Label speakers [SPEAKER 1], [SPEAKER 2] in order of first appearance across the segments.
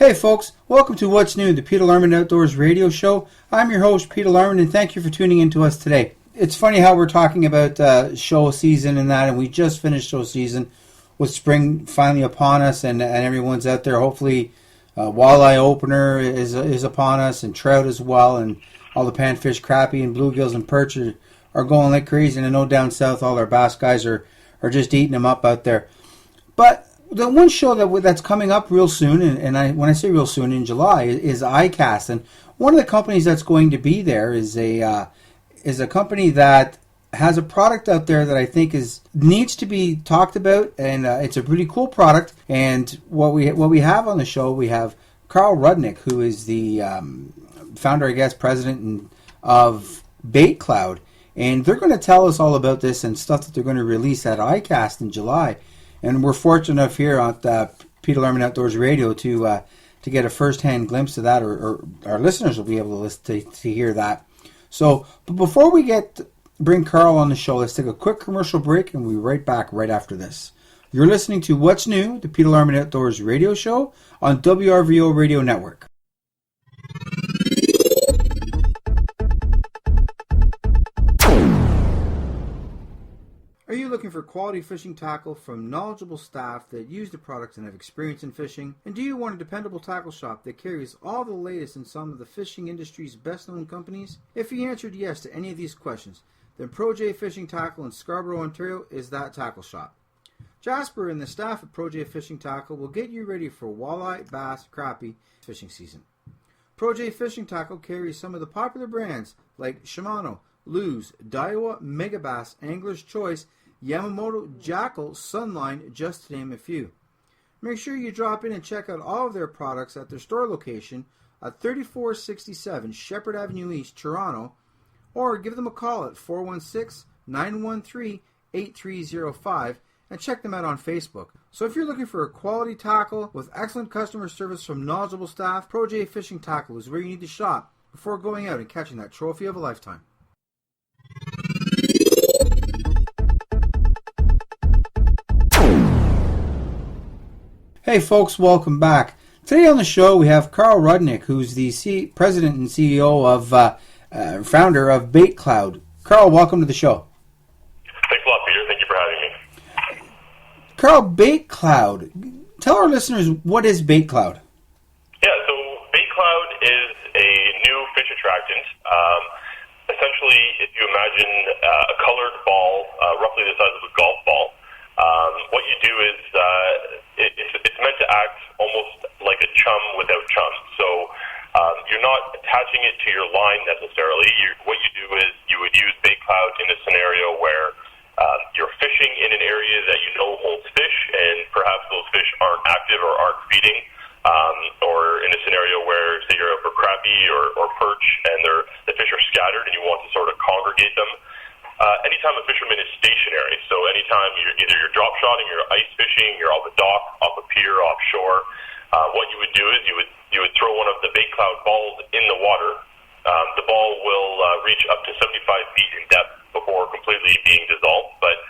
[SPEAKER 1] Hey folks, welcome to What's New, the Peter Larman Outdoors radio show. I'm your host, Peter Larman, and thank you for tuning in to us today. It's funny how we're talking about show season and that, and we just finished show season with spring finally upon us, and everyone's out there. Hopefully, walleye opener is upon us, and trout as well, and all the panfish, crappie, and bluegills and perch are going like crazy, and I know down south all our bass guys are just eating them up out there. But the one show that's coming up real soon, when I say real soon, in July, is ICAST. And one of the companies that's going to be there is a company that has a product out there that I think needs to be talked about, and it's a pretty cool product. And what we have on the show, we have Carl Rudnik, who is the founder, I guess, president of Bait Cloud, and they're going to tell us all about this and stuff that they're going to release at ICAST in July. And we're fortunate enough here on Peter Larman Outdoors Radio to get a first-hand glimpse of that, or our listeners will be able to listen to hear that. So, but before we bring Carl on the show, let's take a quick commercial break, and we'll be right back right after this. You're listening to What's New, the Peter Larman Outdoors Radio show on WRVO Radio Network. Are you looking for quality fishing tackle from knowledgeable staff that use the products and have experience in fishing? And do you want a dependable tackle shop that carries all the latest in some of the fishing industry's best-known companies? If you answered yes to any of these questions, then Pro J Fishing Tackle in Scarborough, Ontario is that tackle shop. Jasper and the staff at Pro J Fishing Tackle will get you ready for walleye, bass, crappie fishing season. Pro J Fishing Tackle carries some of the popular brands like Shimano, Lew's, Daiwa, Megabass, Angler's Choice, Yamamoto, Jackal, Sunline, just to name a few. Make sure you drop in and check out all of their products at their store location at 3467 Shepherd Avenue East, Toronto, or give them a call at 416-913-8305 and check them out on Facebook. So if you're looking for a quality tackle with excellent customer service from knowledgeable staff, Pro J Fishing Tackle is where you need to shop before going out and catching that trophy of a lifetime. Hey folks, welcome back. Today on the show we have Carl Rudnik, who's the president and CEO founder of Bait Cloud. Carl, welcome to the show.
[SPEAKER 2] Thanks a lot, Peter. Thank you for having me.
[SPEAKER 1] Carl, Bait Cloud. Tell our listeners, what is Bait Cloud?
[SPEAKER 2] Yeah, so Bait Cloud is a new fish attractant. Essentially, if you imagine a colored ball, roughly the size of a golf ball, what you do is it's meant to act almost like a chum without chum. So you're not attaching it to your line necessarily. What you do is you would use Bait Cloud in a scenario where you're fishing in an area that you know holds fish, and perhaps those fish aren't active or aren't feeding, or in a scenario where, say, you're out for crappie or perch, and the fish are scattered and you want to sort of congregate them. Anytime a fisherman is stationary, so anytime you're drop shotting, you're ice fishing, you're off a dock, off a pier, offshore, what you would do is you would throw one of the Bait Cloud balls in the water. The ball will reach up to 75 feet in depth before completely being dissolved. But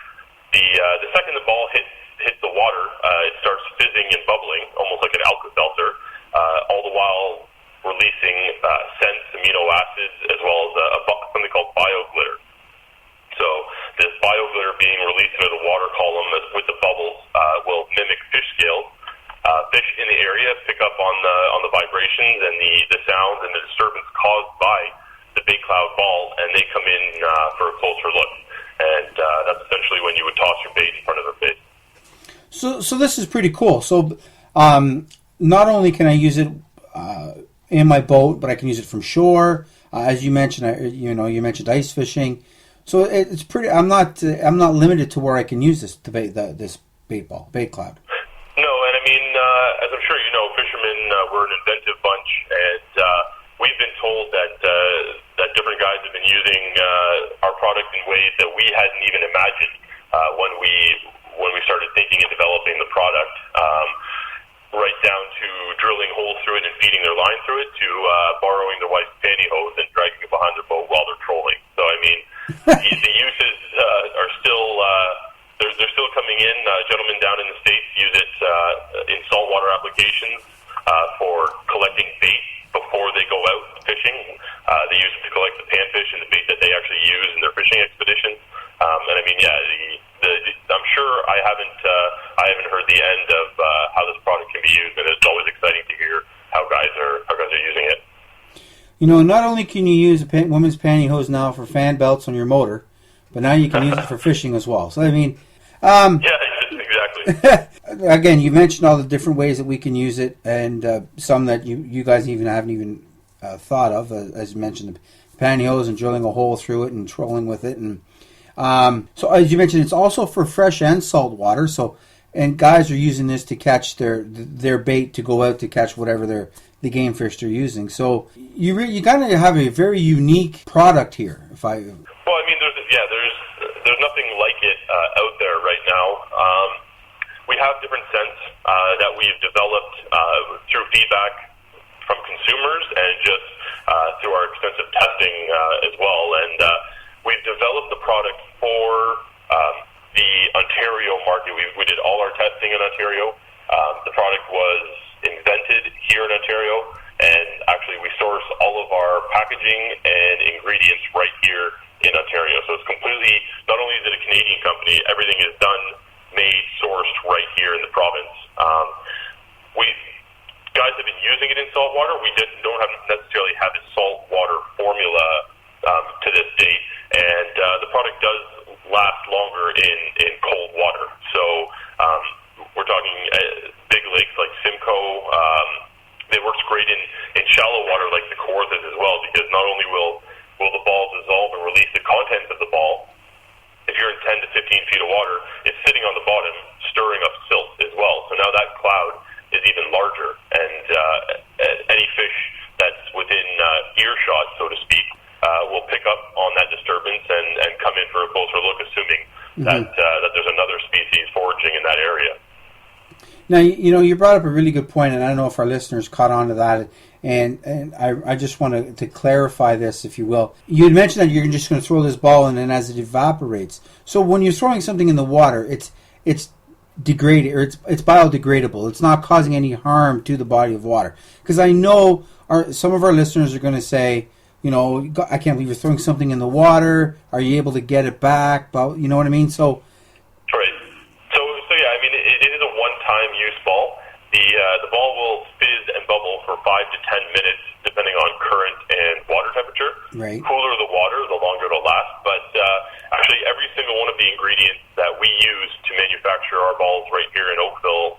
[SPEAKER 2] the second the ball hits the water, it starts fizzing and bubbling, almost like an Alka-Seltzer, all the while releasing scents, amino acids, as well as something called bioglitter. So this bioglitter being released into the water column with the bubbles will mimic fish scales. Fish in the area pick up on the vibrations and the sounds and the disturbance caused by the Bait Cloud ball, and they come in for a closer look. And that's essentially when you would toss your bait in front of their face.
[SPEAKER 1] So this is pretty cool. So not only can I use it in my boat, but I can use it from shore. As you mentioned, you mentioned ice fishing. So it's pretty. I'm not limited to where I can use this this Bait Cloud.
[SPEAKER 2] No, and I mean, as I'm sure you know, fishermen we're an inventive bunch, and we've been told that different guys have been using our product in ways that we hadn't even imagined when we started thinking and developing the product. Right down to drilling holes through it and feeding their line through it, to borrowing their wife's pantyhose and dragging it behind their boat while they're trolling. So I mean, the uses are still they're still coming in. Gentlemen down in the States use it in saltwater applications. for collecting bait before they go out fishing. They use it to collect the panfish and the bait that they actually use in their fishing expeditions. And I mean, yeah, I'm sure I haven't heard the end of how this product can be used, and it's always exciting to hear how guys are using it.
[SPEAKER 1] You know, not only can you use a women's pantyhose now for fan belts on your motor, but now you can use it for fishing as well. So I mean,
[SPEAKER 2] yeah, exactly.
[SPEAKER 1] Again, you mentioned all the different ways that we can use it, and some that you guys haven't even thought of, as you mentioned, the pantyhose and drilling a hole through it and trolling with it, and so as you mentioned, it's also for fresh and salt water. So, and guys are using this to catch their bait to go out to catch whatever the game fish they're using. So you kind of have a very unique product here.
[SPEAKER 2] Well, I mean, there's nothing like it out there right now. We have different scents that we've developed through feedback from consumers and just through our extensive testing as well. And we've developed the product for the Ontario market. We did all our testing in Ontario. The product was invented here in Ontario, and actually we source all of our packaging and ingredients right here in Ontario. So it's completely, not only is it a Canadian company, everything is done, made, sourced right here in the province. Guys have been using it in salt water. We don't necessarily have a salt water formula to this date, and the product does last longer in cold water. So we're talking big lakes like Simcoe. It works great in shallow water like the Kawarthas as well, because not only will the ball dissolve and release the contents of the ball, if you're in 10 to 15 feet of water, it's sitting on the bottom, stirring up silt as well. So now that cloud is even larger, and any fish that's within earshot, so to speak, will pick up on that disturbance and come in for a closer look, assuming that there's another species foraging in that area.
[SPEAKER 1] Now, you know, you brought up a really good point, and I don't know if our listeners caught on to that, and I just want to clarify this, if you will. You had mentioned that you're just going to throw this ball in, and as it evaporates. So when you're throwing something in the water, it's degraded, or it's biodegradable. It's not causing any harm to the body of water. Because I know some of our listeners are going to say, you know, I can't believe you're throwing something in the water. Are you able to get it back? But you know what I mean? So,
[SPEAKER 2] right. So yeah, I mean, it is a one-time use ball. The ball will fizz and bubble for 5 to 10 minutes, depending on current and water temperature.
[SPEAKER 1] Right.
[SPEAKER 2] Cooler the water, the longer it'll last. But actually, every single one of the ingredients that we use to manufacture our balls right here in Oakville,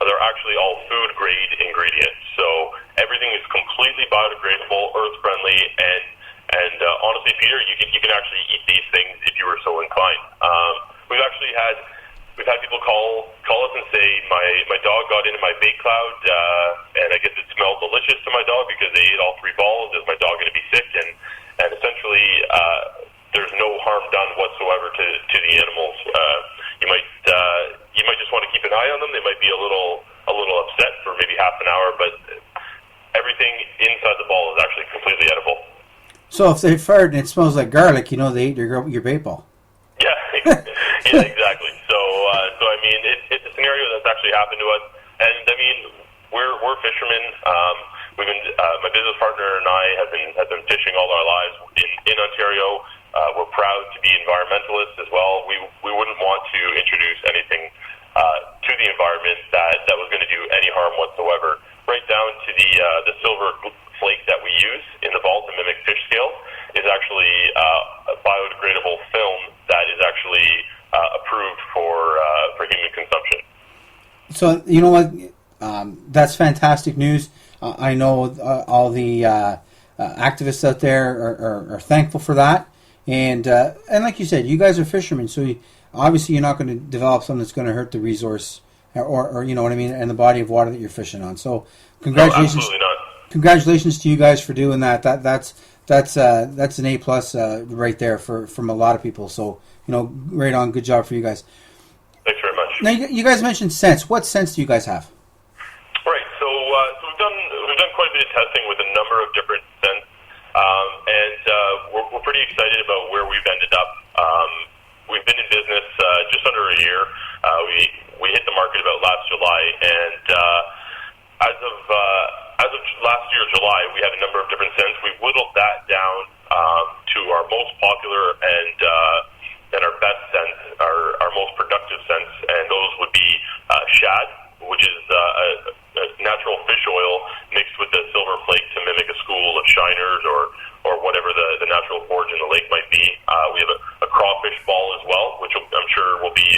[SPEAKER 2] they're actually all food-grade ingredients. So everything is completely biodegradable, earth-friendly, and honestly, Peter, you can actually eat these things if you were so inclined. We've had people call us and say, my dog got into my bait cloud, and I guess it smelled delicious to my dog because they ate all 3 balls. Is my dog going to be sick? And essentially, there's no harm done whatsoever to the animals. You might just want to keep an eye on them. They might be a little upset for maybe half an hour, but everything inside the ball is actually completely edible.
[SPEAKER 1] So if they fired and it smells like garlic, you know they ate your bait ball.
[SPEAKER 2] Yeah, yeah, exactly. So I mean, it's a scenario that's actually happened to us, and I mean, we're fishermen. We've been my business partner and I have been fishing all our lives in Ontario. We're proud to be environmentalists as well. We wouldn't want to introduce anything to the environment that was going to do any harm whatsoever. Right down to the silver flake that we use in the ball to mimic fish scales is actually a biodegradable film that is actually approved for human consumption. So
[SPEAKER 1] you know what? That's fantastic news. I know all the activists out there are thankful for that, and like you said, you guys are fishermen, so obviously you're not going to develop something that's going to hurt the resource, or you know what I mean, and the body of water that you're fishing on. So congratulations! No, absolutely not. Congratulations to you guys for doing that. That's an A+ right there from a lot of people. So you know, right on. Good job for you guys.
[SPEAKER 2] Thanks very much.
[SPEAKER 1] Now you guys mentioned scents. What scents do you guys have?
[SPEAKER 2] Right. So we've done quite a bit of testing with a number of different scents, and we're pretty excited about where we've ended up. We've been in business just under a year. We hit the market about last July, and as of last year, July, we had a number of different scents. We whittled that down to our most popular and our best scents, our most productive scents, and those would be shad, which is a natural fish oil mixed with the silver flake to mimic a school of shiners or whatever the natural forage in the lake might be. We have a crawfish ball as well, which I'm sure will be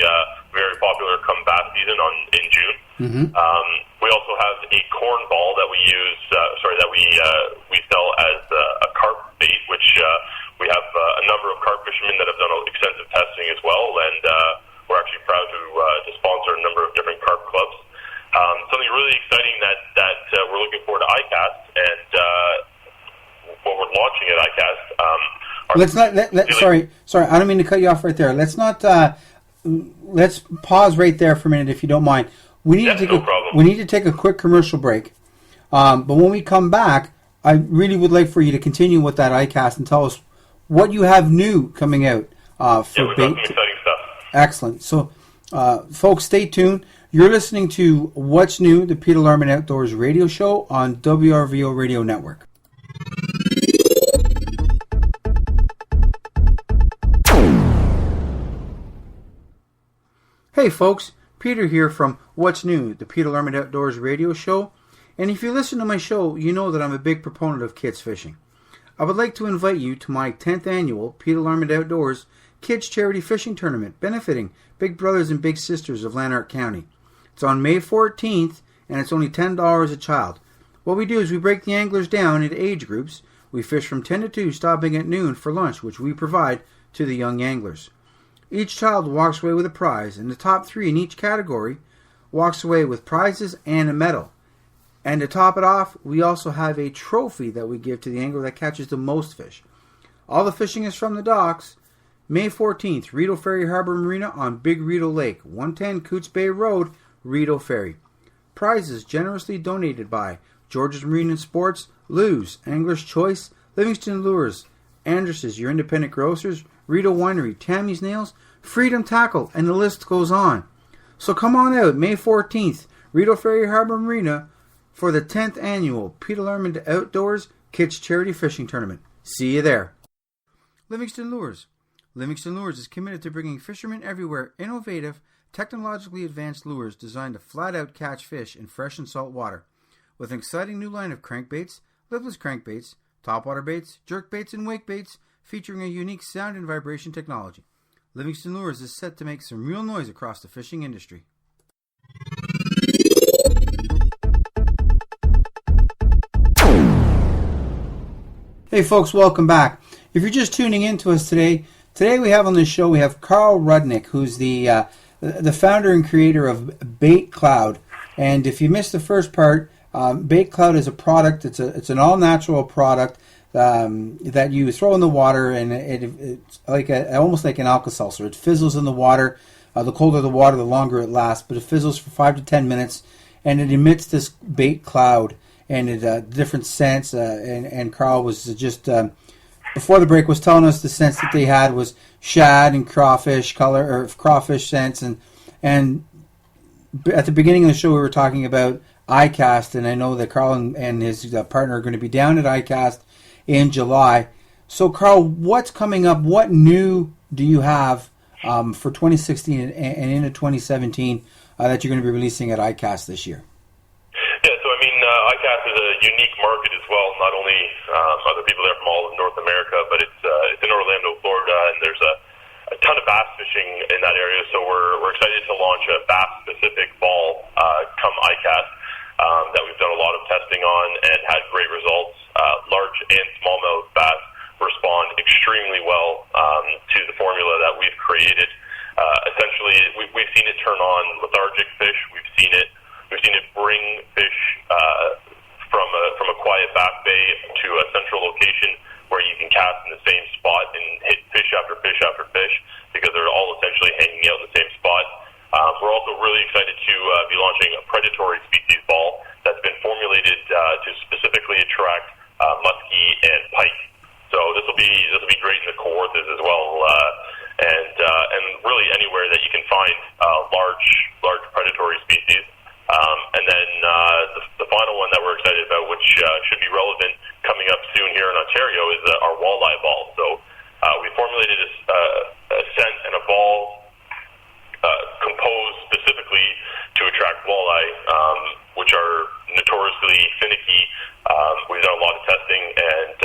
[SPEAKER 2] very popular come bass season in June.
[SPEAKER 1] Mm-hmm.
[SPEAKER 2] We also have a corn ball that we use, we sell as a carp bait, which we have a number of carp fishermen that have done extensive testing as well, and we're actually proud to sponsor a number of different carp clubs. Something really exciting that we're looking forward to ICAST, and what we're launching at ICAST.
[SPEAKER 1] Sorry, I don't mean to cut you off right there. Let's not. Let's pause right there for a minute, if you don't mind. We need to take a quick commercial break. But when we come back, I really would like for you to continue with that ICAST and tell us what you have new coming out for
[SPEAKER 2] we've
[SPEAKER 1] bait.
[SPEAKER 2] got some exciting stuff.
[SPEAKER 1] Excellent. So, folks, stay tuned. You're listening to What's New, the Peter Larman Outdoors radio show on WRVO Radio Network. Hey folks, Peter here from What's New, the Peter Larman Outdoors radio show. And if you listen to my show, you know that I'm a big proponent of kids fishing. I would like to invite you to my 10th annual Peter Larman Outdoors Kids Charity Fishing Tournament, benefiting Big Brothers and Big Sisters of Lanark County. It's on May 14th, and it's only $10 a child. What we do is we break the anglers down into age groups. We fish from 10 to 2, stopping at noon for lunch, which we provide to the young anglers. Each child walks away with a prize, and the top 3 in each category walks away with prizes and a medal. And to top it off, we also have a trophy that we give to the angler that catches the most fish. All the fishing is from the docks. May 14th, Rideau Ferry Harbor Marina on Big Rideau Lake, 110 Coots Bay Road, Rideau Ferry. Prizes generously donated by George's Marine and Sports, Lou's, Angler's Choice, Livingston Lures, Andrus's, Your Independent Grocers, Rideau Winery, Tammy's Nails, Freedom Tackle, and the list goes on. So come on out, May 14th, Rideau Ferry Harbor Marina, for the 10th annual Peter Larman Outdoors Kids Charity Fishing Tournament. See you there. Livingston Lures. Livingston Lures is committed to bringing fishermen everywhere innovative, technologically advanced lures designed to flat-out catch fish in fresh and salt water. With an exciting new line of crankbaits, lipless crankbaits, topwater baits, jerk baits, and wake baits, featuring a unique sound and vibration technology. Livingston Lures is set to make some real noise across the fishing industry. Hey folks, welcome back. If you're just tuning in to us today we have on the show, we have Carl Rudnik, who's the founder and creator of Bait Cloud. And if you missed the first part, Bait Cloud is a product. It's an all-natural product that you throw in the water, and it's like almost like an Alka-Seltzer. It fizzles in the water. The colder the water, the longer it lasts. But it fizzles for 5 to 10 minutes, and it emits this bait cloud and it different scents. And Carl was just before the break was telling us the scents that they had was shad and crawfish color or crawfish scents, and at the beginning of the show we were talking about ICAST, and I know that Carl and his partner are going to be down at ICAST in July. So, Carl, what's coming up? What new do you have for 2016 and into 2017 that you're going to be releasing at ICAST this year?
[SPEAKER 2] Yeah, so I mean, ICAST is a unique market as well. Not only other people there from all of North America, but it's in Orlando, Florida, and there's a ton of bass fishing in that area. So we're excited to launch a bass-specific ball come ICAST that we've done a lot of testing on and had great results. Large and smallmouth bass respond extremely well to the formula that we've created. Essentially, we've seen it turn on lethargic fish. We've seen it bring fish from a quiet back bay to a central location where you can cast in the same spot and hit fish after fish after fish because they're all essentially hanging out in the same spot. We're also really excited to be launching a predatory species ball that's been formulated to specifically attract muskie and pike. So this will be great in the cohorts as well, and really anywhere that you can find large predatory species. And then the final should be relevant coming up soon here in Ontario, is our walleye ball. So we formulated a scent and a ball composed specifically to attract walleye, which are notoriously finicky. We've done a lot of testing, and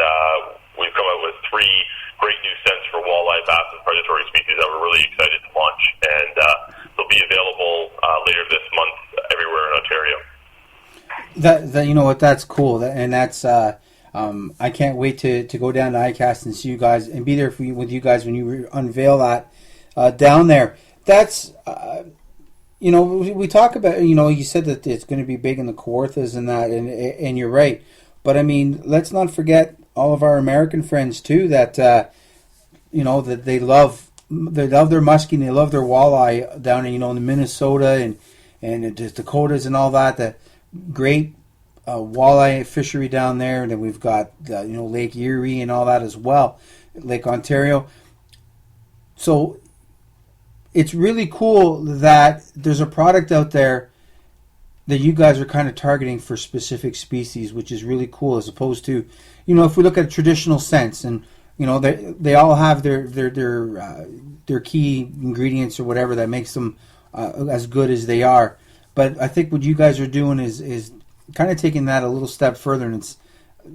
[SPEAKER 2] we've come out with 3 great new scents for walleye, bass, and predatory species that we're really excited to launch, and they'll be available later this month everywhere in Ontario.
[SPEAKER 1] That you know what, that's cool, and that's I can't wait to go down to ICAST and see you guys and be there with you guys when you unveil that down there. That's you know, we talk about, you know, you said that it's going to be big in the Kawarthas and that, and you're right, but I mean, let's not forget all of our American friends too, that you know, that they love their muskie and they love their walleye down in, you know, in the Minnesota and the Dakotas and all that. The great walleye fishery down there, and then we've got you know, Lake Erie and all that as well, Lake Ontario. So it's really cool that there's a product out there that you guys are kind of targeting for specific species, which is really cool, as opposed to, you know, if we look at traditional scents, and you know, they all have their key ingredients or whatever that makes them as good as they are. But I think what you guys are doing is kind of taking that a little step further, and it's,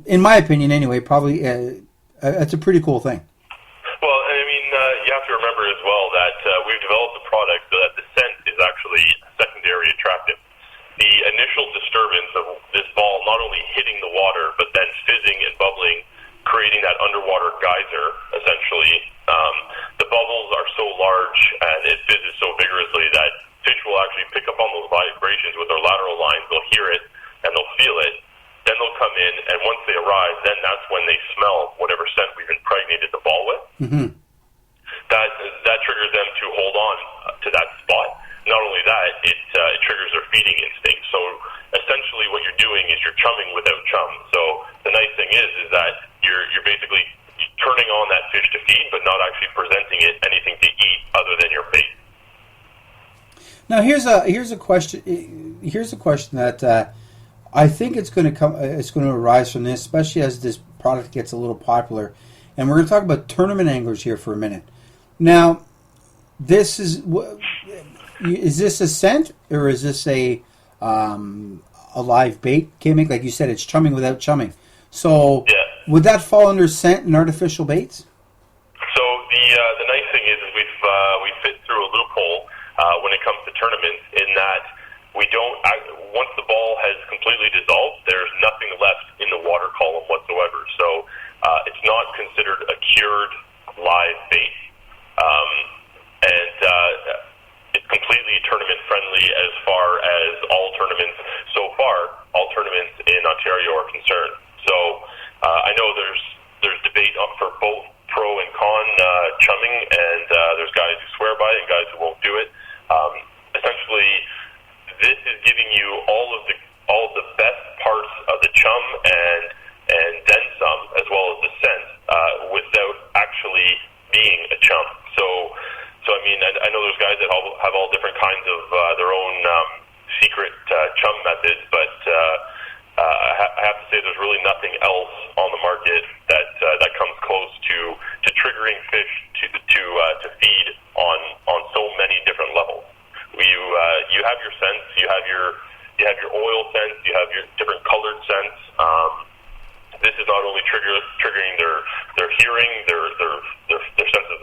[SPEAKER 1] in my opinion anyway, probably it's a pretty cool thing.
[SPEAKER 2] Well, I mean, you have to remember as well that we've developed a product so that the scent is actually secondary attractant. The initial disturbance of this ball not only hitting the water, but then fizzing and bubbling, creating that underwater geyser, essentially. The bubbles are so large and it fizzes so vigorously that fish will actually pick up on those vibrations with their lateral lines. They'll hear it and they'll feel it. Then they'll come in, and once they arrive, then that's when they smell whatever scent we've impregnated the ball with.
[SPEAKER 1] Mm-hmm.
[SPEAKER 2] That triggers them to hold on to that spot. Not only that, it triggers their feeding instinct. So essentially what you're doing is you're chumming without chum. So the nice thing is that you're basically turning on that fish to feed, but not actually presenting it anything to eat other than your bait.
[SPEAKER 1] Now here's a question. Here's a question that I think it's going to arise from this, especially as this product gets a little popular. And we're going to talk about tournament anglers here for a minute. Now, this is this a scent, or is this a live bait gimmick? Like you said, it's chumming without chumming. So
[SPEAKER 2] yeah.
[SPEAKER 1] Would that fall under scent and artificial baits?
[SPEAKER 2] So the nice thing is we fit through a loophole when it comes to tournaments, in that we don't, once the ball has completely dissolved, there's nothing left in the water column whatsoever. So it's not considered a cured live bait. And it's completely tournament friendly as far as all tournaments in Ontario are concerned. So I know there's debate for both pro and con chumming, and there's guys who swear by it and guys who won't do it. Essentially, this is giving you all of the best parts of the chum and then some, as well as the scent, without actually being a chum. So I mean, I know there's guys that have all different kinds of their own secret chum methods, but I have to say there's really nothing else on the market that comes close to triggering fish to feed on so many different levels. You have your scents, you have your oil scents, you have your different colored scents. This is not only triggering their hearing, their sense of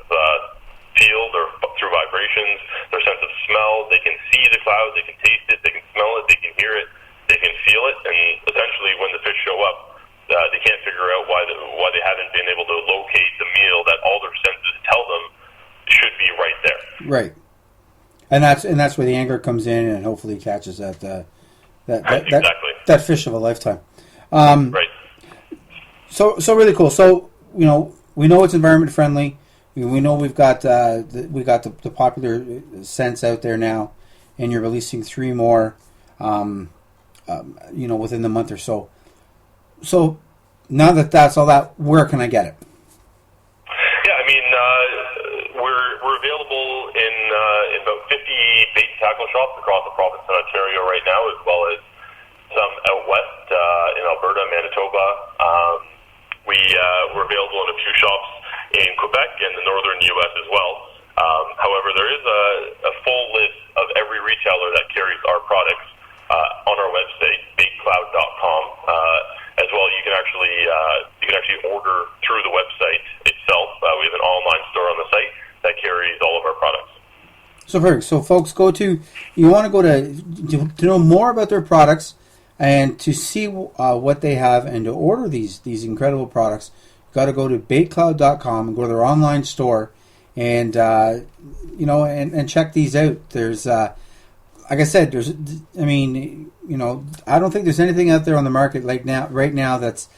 [SPEAKER 2] feel, through vibrations, their sense of smell. They can see the clouds, they can taste it, they can smell it, they can hear it, they can feel it, and essentially when the fish show up, they can't figure out why they haven't been able to locate the meal that all their senses tell them should be right there.
[SPEAKER 1] Right. And that's where the angler comes in and hopefully catches that fish of a lifetime.
[SPEAKER 2] Right.
[SPEAKER 1] So really cool. So we know it's environment friendly. We know we've got the popular scents out there now, and you're releasing 3 more, within the month or so. So now that's all that, where can I get it?
[SPEAKER 2] Yeah, I mean, we're available in about 50 bait and tackle shops across the province of Ontario right now, as well as some out west. in Alberta, Manitoba. We're available in a few shops in Quebec and the northern U.S. as well. However, there is a full list of every retailer that carries our products on our website, bakecloud.com. As well, you can actually order through the website itself. We have an online store on the site that carries all of our products.
[SPEAKER 1] So perfect. So folks, you want to go to know more about their products and to see what they have and to order these incredible products. You've got to go to bakecloud.com and go to their online store and and check these out. There's like I said, I don't think there's anything out there on the market right now that's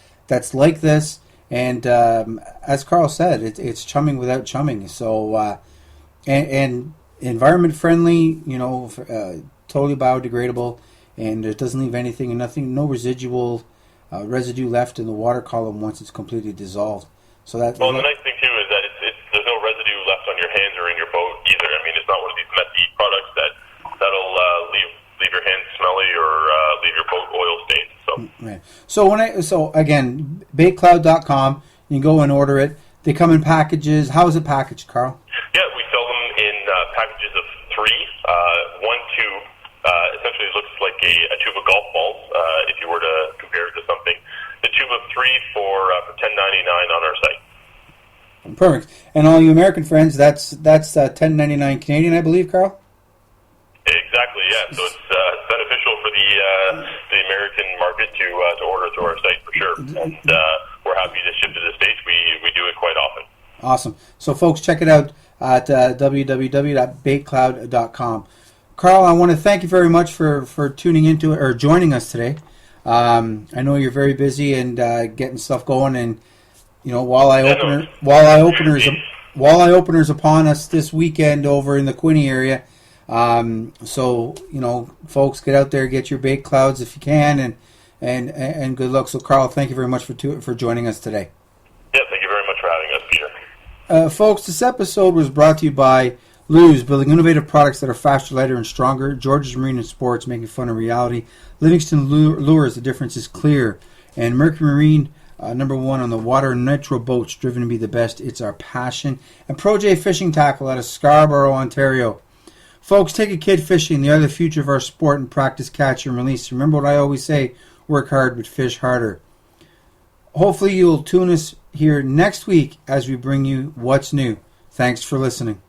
[SPEAKER 1] like this. And as Carl said, it's chumming without chumming. So and environment friendly, totally biodegradable, and it doesn't leave anything and no residual residue left in the water column once it's completely dissolved. So that.
[SPEAKER 2] Well, the nice thing too is that there's no residue left on your hands or in your boat either. I mean, it's not one of these messy products that'll leave your hands smelly or leave your boat oil stains. So.
[SPEAKER 1] Right. So again, bakecloud.com. You can go and order it. They come in packages. How is it packaged, Carl?
[SPEAKER 2] Yeah, we sell them in packages of 3. One tube essentially looks like a tube of golf balls. If you were to compare it to something, the tube of 3 for $10.99 on our site.
[SPEAKER 1] Perfect. And all you American friends, that's $10.99 Canadian, I believe, Carl.
[SPEAKER 2] Exactly. Yeah. So it's beneficial for the American market to order through our site for sure, and we're happy to ship to the States. We do it quite often.
[SPEAKER 1] Awesome. So folks, check it out at www.bakecloud.com. Carl, I want to thank you very much for tuning into it or joining us today. I know you're very busy and getting stuff going, and walleye openers upon us this weekend over in the Quinte area. So folks, get out there, get your bait clouds if you can, and good luck. So Carl, thank you very much for joining us today.
[SPEAKER 2] Yeah, thank you very much for having us, Peter.
[SPEAKER 1] Folks, this episode was brought to you by Lew's, building innovative products that are faster, lighter, and stronger. George's Marine and Sports, making fun a reality. Livingston Lures, the difference is clear. And Mercury Marine, number 1 on the water. Nitro Boats, driven to be the best. It's our passion. And Pro J Fishing Tackle out of Scarborough, Ontario. Folks, take a kid fishing. They are the future of our sport, and practice, catch, and release. Remember what I always say, work hard but fish harder. Hopefully you'll tune us here next week as we bring you what's new. Thanks for listening.